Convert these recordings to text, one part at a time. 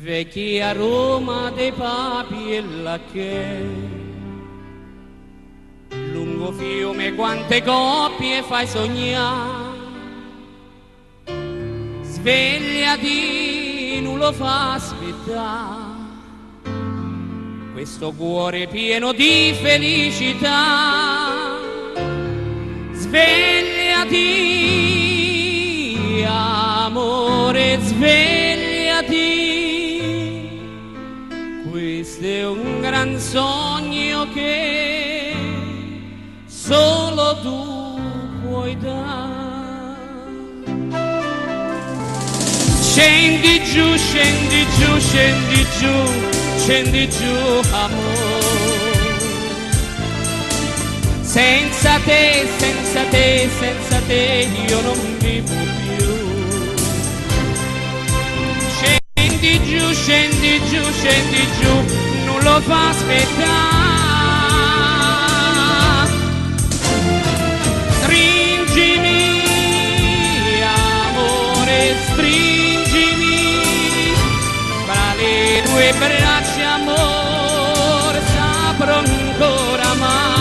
vecchia Roma dei papi e la che lungo fiume quante coppie fai sognare, svegliati non lo fa aspettare, questo cuore pieno di felicità, svegliati amore, svegliati. Questo è un gran sogno che solo tu puoi dare. Scendi giù, scendi giù, scendi giù, scendi giù, amore. Senza te, senza te, senza te io non vivo più. Scendi giù, scendi giù, scendi giù, non lo fa aspettare. Stringimi, amore, stringimi, fra le tue braccia, amore, saprò ancora amare.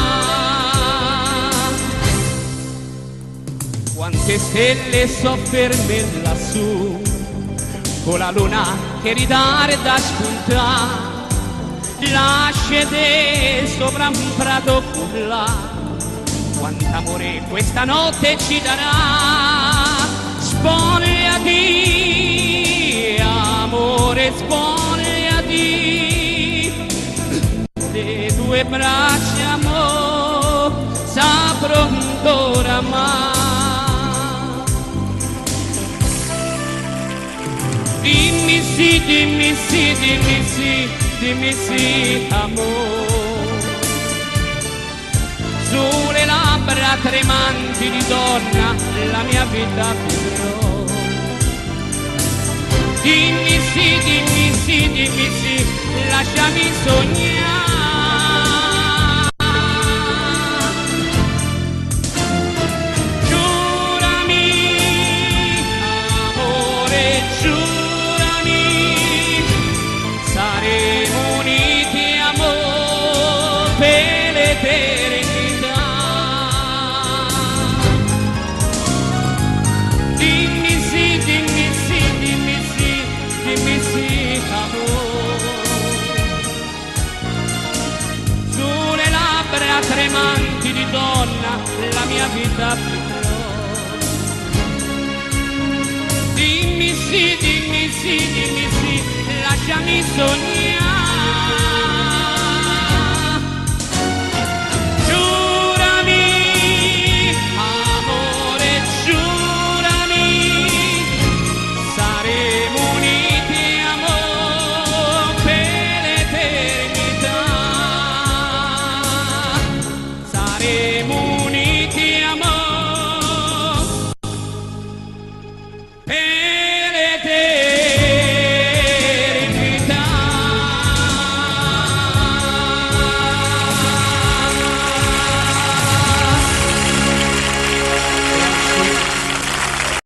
Quante stelle so ferme lassù, con la luna che ridare da spuntare, lasciate sopra un prato culla, quant'amore questa notte ci darà. Spogliati, amore, spogliati, le tue braccia, amore, saprò ancora amare. Dimmi sì, dimmi sì, dimmi sì, dimmi sì, amore. Sulle labbra tremanti di donna la mia vita vivrò. Dimmi sì, dimmi sì, dimmi sì, lasciami sognare. Per l'eternità. Dimmi sì, dimmi sì, dimmi sì, dimmi sì, amore. Sulle labbra tremanti di donna la mia vita vivrò. Dimmi sì, dimmi sì, dimmi sì, lasciami sognare.